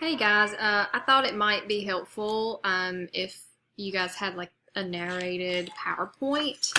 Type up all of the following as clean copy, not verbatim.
Hey guys, I thought it might be helpful if you guys had like a narrated PowerPoint.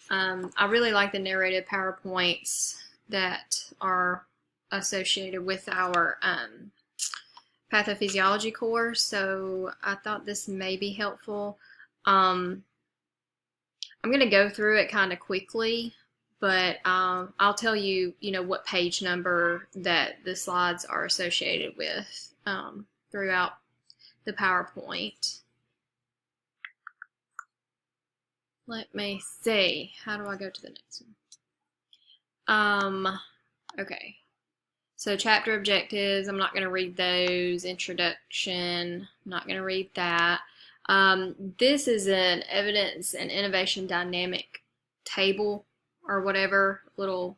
I really like the narrated PowerPoints that are associated with our pathophysiology course, so I thought this may be helpful. Um, I'm going to go through it kind of quickly, but I'll tell you, what page number that the slides are associated with throughout the PowerPoint. Let me see. How do I go to the next one? Okay. So chapter objectives, I'm not going to read those. Introduction, I'm not going to read that. This is an evidence and innovation dynamic table or whatever, little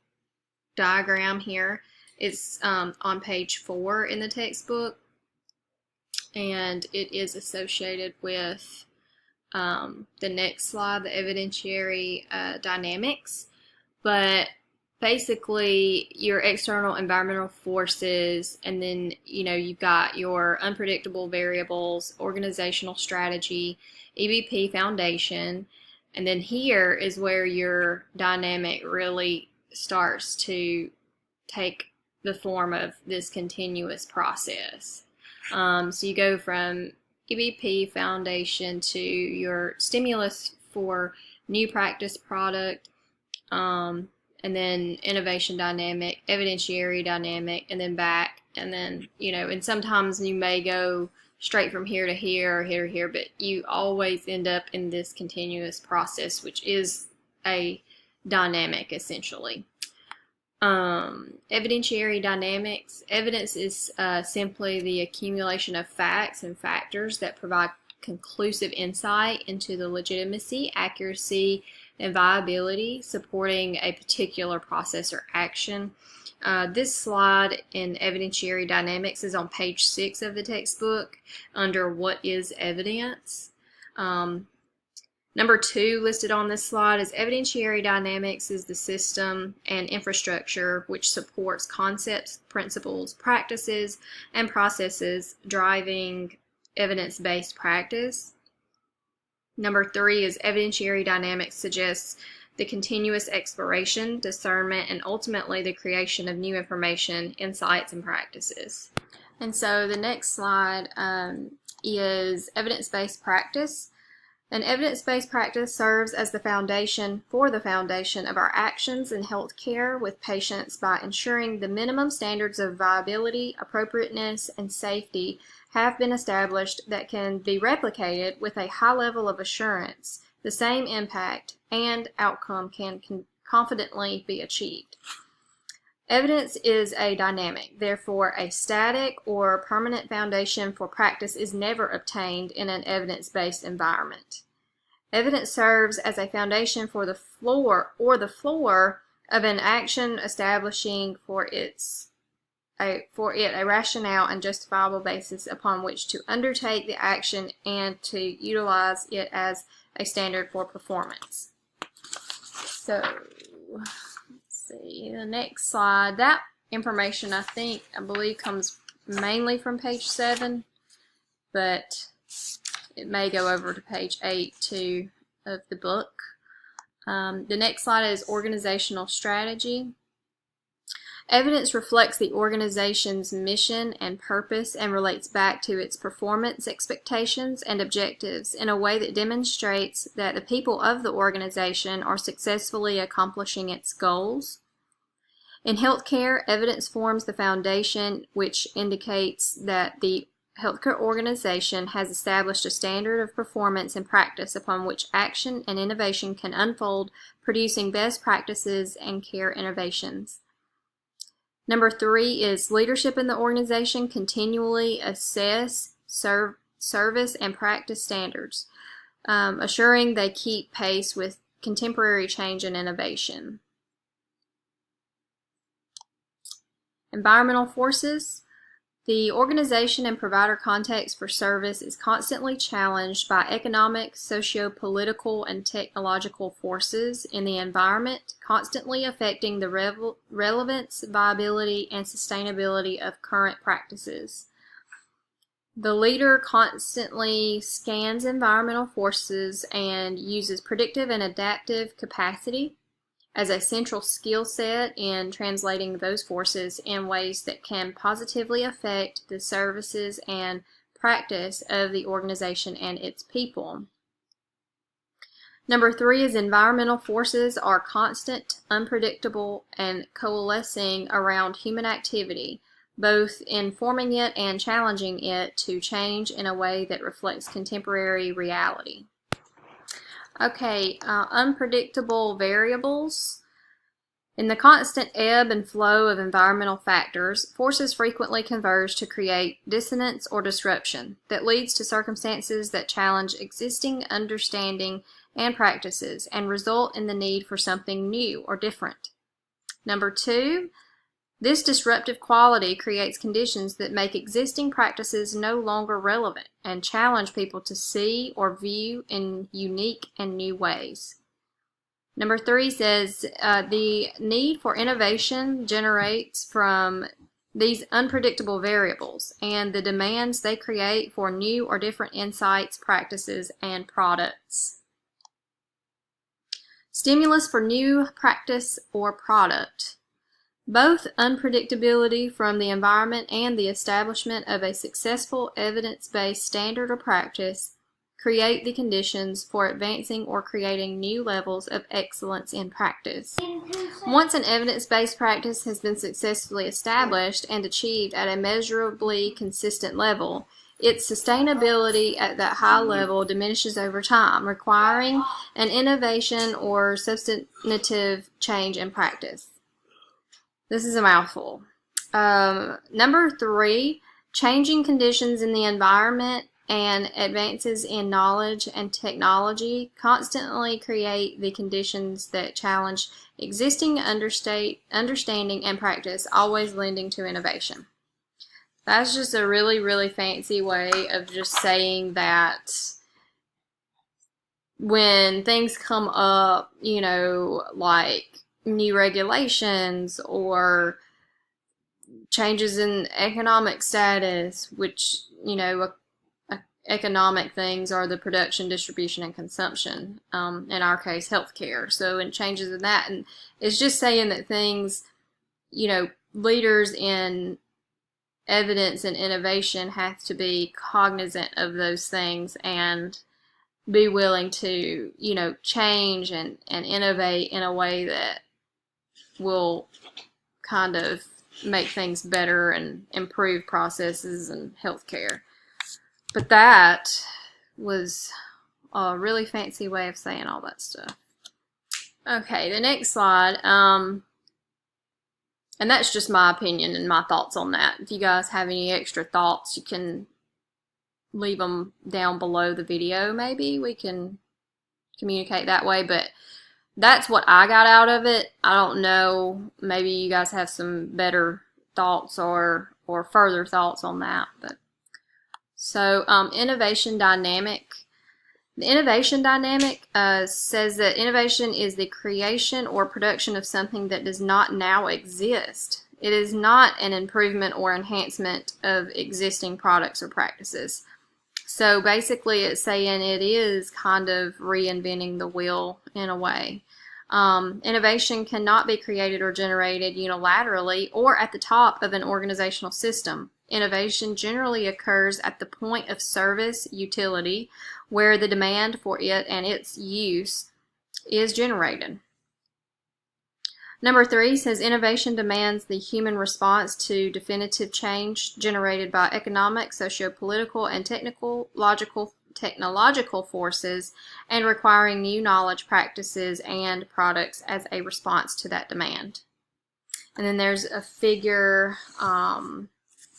diagram here. It's on page 4 in the textbook, and it is associated with the next slide, the evidentiary dynamics. But basically, your external environmental forces, and then you've got your unpredictable variables, organizational strategy, EBP foundation, and then here is where your dynamic really starts to take the form of this continuous process. So you go from EBP foundation to your stimulus for new practice product, and then innovation dynamic, evidentiary dynamic, and then back, and then, and sometimes you may go straight from here to here or here to here, but you always end up in this continuous process, which is a dynamic essentially. Evidentiary dynamics. Evidence is simply the accumulation of facts and factors that provide conclusive insight into the legitimacy, accuracy, and viability supporting a particular process or action. This slide in evidentiary dynamics is on page 6 of the textbook under what is evidence. Number 2 listed on this slide is evidentiary dynamics is the system and infrastructure which supports concepts, principles, practices, and processes driving evidence-based practice. Number 3 is evidentiary dynamics suggests the continuous exploration, discernment, and ultimately the creation of new information, insights, and practices. And so the next slide is evidence-based practice. An evidence-based practice serves as the foundation for the foundation of our actions in healthcare with patients by ensuring the minimum standards of viability, appropriateness, and safety have been established that can be replicated with a high level of assurance. The same impact and outcome can confidently be achieved. Evidence is a dynamic, therefore a static or permanent foundation for practice is never obtained in an evidence-based environment. Evidence serves as a foundation for the floor of an action establishing for it a rationale and justifiable basis upon which to undertake the action and to utilize it as a standard for performance. So, let's see, the next slide. That information I believe comes mainly from page 7, but it may go over to page 8 too of the book. The next slide is organizational strategy. Evidence reflects the organization's mission and purpose and relates back to its performance expectations and objectives in a way that demonstrates that the people of the organization are successfully accomplishing its goals. In healthcare, evidence forms the foundation which indicates that the healthcare organization has established a standard of performance and practice upon which action and innovation can unfold, producing best practices and care innovations. Number 3 is leadership in the organization continually assess service and practice standards, assuring they keep pace with contemporary change and innovation. Environmental forces. The organization and provider context for service is constantly challenged by economic, socio-political, and technological forces in the environment, constantly affecting the relevance, viability, and sustainability of current practices. The leader constantly scans environmental forces and uses predictive and adaptive capacity as a central skill set in translating those forces in ways that can positively affect the services and practice of the organization and its people. Number 3 is environmental forces are constant, unpredictable, and coalescing around human activity, both informing it and challenging it to change in a way that reflects contemporary reality. Okay, unpredictable variables. In the constant ebb and flow of environmental factors, forces frequently converge to create dissonance or disruption that leads to circumstances that challenge existing understanding and practices and result in the need for something new or different. Number 2, this disruptive quality creates conditions that make existing practices no longer relevant and challenge people to see or view in unique and new ways. Number 3 says the need for innovation generates from these unpredictable variables and the demands they create for new or different insights, practices, and products. Stimulus for new practice or product. Both unpredictability from the environment and the establishment of a successful evidence-based standard or practice create the conditions for advancing or creating new levels of excellence in practice. Once an evidence-based practice has been successfully established and achieved at a measurably consistent level, its sustainability at that high level diminishes over time, requiring an innovation or substantive change in practice. This is a mouthful. Number 3, changing conditions in the environment and advances in knowledge and technology constantly create the conditions that challenge existing understanding and practice, always lending to innovation. That's just a really, really fancy way of just saying that when things come up, you know, like new regulations or changes in economic status, which, you know, economic things are the production, distribution, and consumption, in our case, healthcare. So, and changes in that. And it's just saying that things, you know, leaders in evidence and innovation have to be cognizant of those things and be willing to, you know, change and innovate in a way that will kind of make things better and improve processes and healthcare. But that was a really fancy way of saying all that stuff. Okay, the next slide, and that's just my opinion and my thoughts on that. If you guys have any extra thoughts, you can leave them down below the video. Maybe we can communicate that way, but that's what I got out of it. I don't know, maybe you guys have some better thoughts or further thoughts on that. But so innovation dynamic. The innovation dynamic says that innovation is the creation or production of something that does not now exist. It is not an improvement or enhancement of existing products or practices. So basically it's saying it is kind of reinventing the wheel in a way. Innovation cannot be created or generated unilaterally or at the top of an organizational system. Innovation generally occurs at the point of service utility, where the demand for it and its use is generated. Number 3 says innovation demands the human response to definitive change generated by economic, socio-political, and technological forces and requiring new knowledge, practices, and products as a response to that demand. And then there's a figure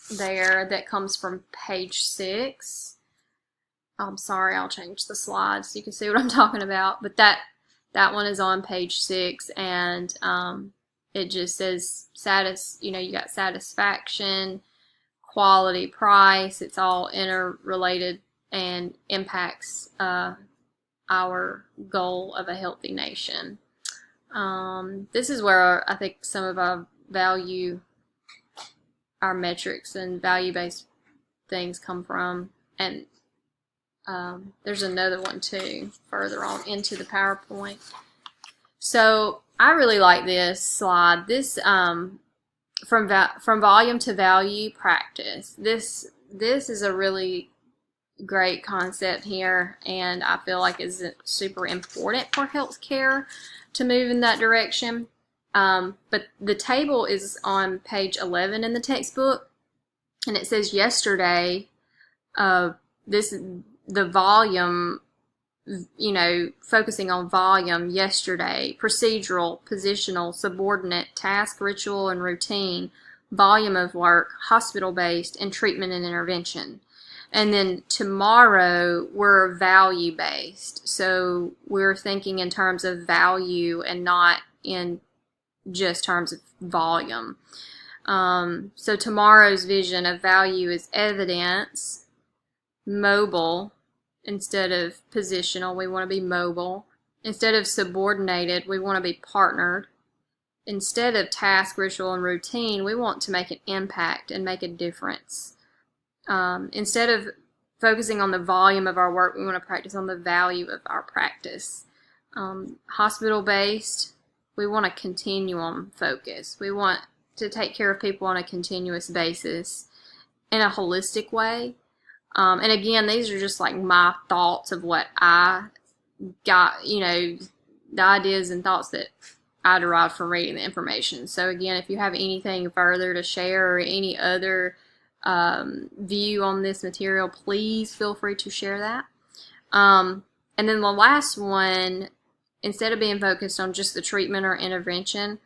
there that comes from page 6. I'm sorry, I'll change the slide so you can see what I'm talking about. But that one is on page 6, and it just says you got satisfaction, quality, price. It's all interrelated and impacts our goal of a healthy nation. This is where I think some of our metrics and value-based things come from. And there's another one too further on into the PowerPoint. So I really like this slide. This from volume to value practice. This is a really great concept here, and I feel like it's super important for healthcare to move in that direction. But the table is on page 11 in the textbook, and it says yesterday, the volume, you know, focusing on volume yesterday, procedural, positional, subordinate, task, ritual, and routine, volume of work, hospital-based, and treatment and intervention. And then tomorrow, we're value-based. So we're thinking in terms of value and not in just terms of volume. So tomorrow's vision of value is evidence, mobile, instead of positional, we want to be mobile. Instead of subordinated, we want to be partnered. Instead of task, ritual, and routine, we want to make an impact and make a difference. Instead of focusing on the volume of our work, we want to practice on the value of our practice. Hospital-based, we want a continuum focus. We want to take care of people on a continuous basis in a holistic way. And again, these are just like my thoughts of what I got, you know, the ideas and thoughts that I derived from reading the information. So again, if you have anything further to share or any other view on this material, please feel free to share that. And then the last one, instead of being focused on just the treatment or intervention,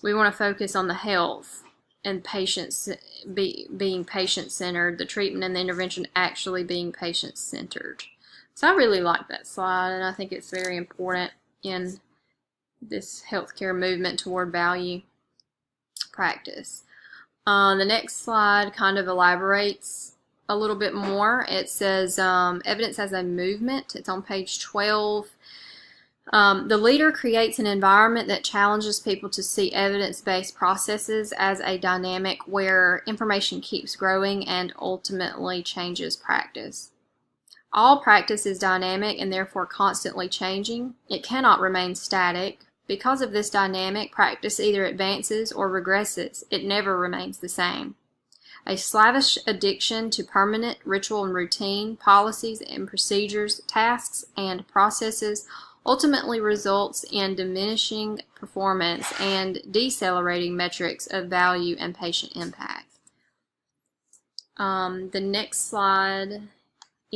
we want to focus on the health and patients being patient-centered, the treatment and the intervention actually being patient-centered. So I really like that slide, and I think it's very important in this healthcare movement toward value practice. The next slide kind of elaborates a little bit more. It says evidence as a movement. It's on page 12. The leader creates an environment that challenges people to see evidence-based processes as a dynamic where information keeps growing and ultimately changes practice. All practice is dynamic and therefore constantly changing. It cannot remain static. Because of this dynamic, practice either advances or regresses. It never remains the same. A slavish addiction to permanent ritual and routine, policies and procedures, tasks and processes ultimately results in diminishing performance and decelerating metrics of value and patient impact. The next slide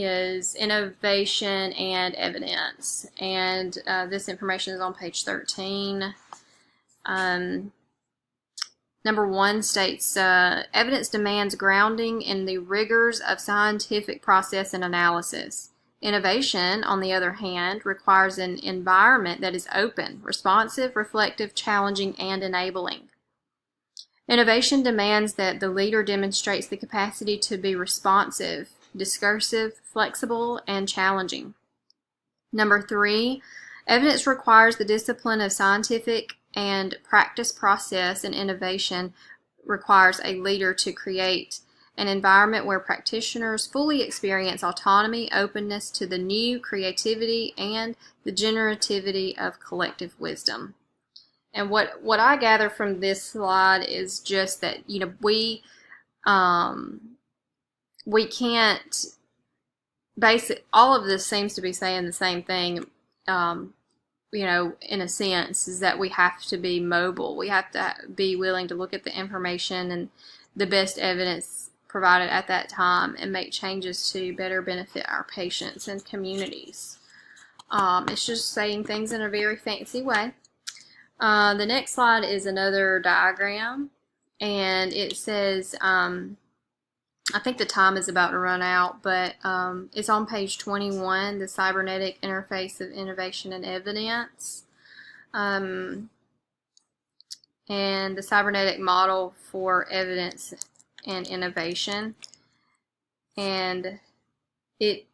is innovation and evidence, and this information is on page 13. Number 1 states, evidence demands grounding in the rigors of scientific process and analysis. Innovation, on the other hand, requires an environment that is open, responsive, reflective, challenging, and enabling. Innovation demands that the leader demonstrates the capacity to be responsive, discursive, flexible, and challenging. Number 3, evidence requires the discipline of scientific and practice process, and innovation requires a leader to create an environment where practitioners fully experience autonomy, openness to the new, creativity, and the generativity of collective wisdom. And what I gather from this slide is just that, you know, we can't all of this seems to be saying the same thing, you know, in a sense, is that we have to be mobile. We have to be willing to look at the information and the best evidence provided at that time and make changes to better benefit our patients and communities. It's just saying things in a very fancy way. The next slide is another diagram, and it says, I think the time is about to run out, but it's on page 21, the cybernetic interface of innovation and evidence, and the cybernetic model for evidence and innovation. And the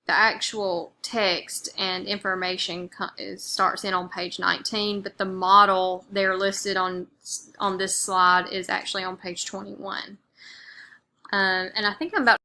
actual text and information starts in on page 19, but the model there listed on this slide is actually on page 21. And I think I'm about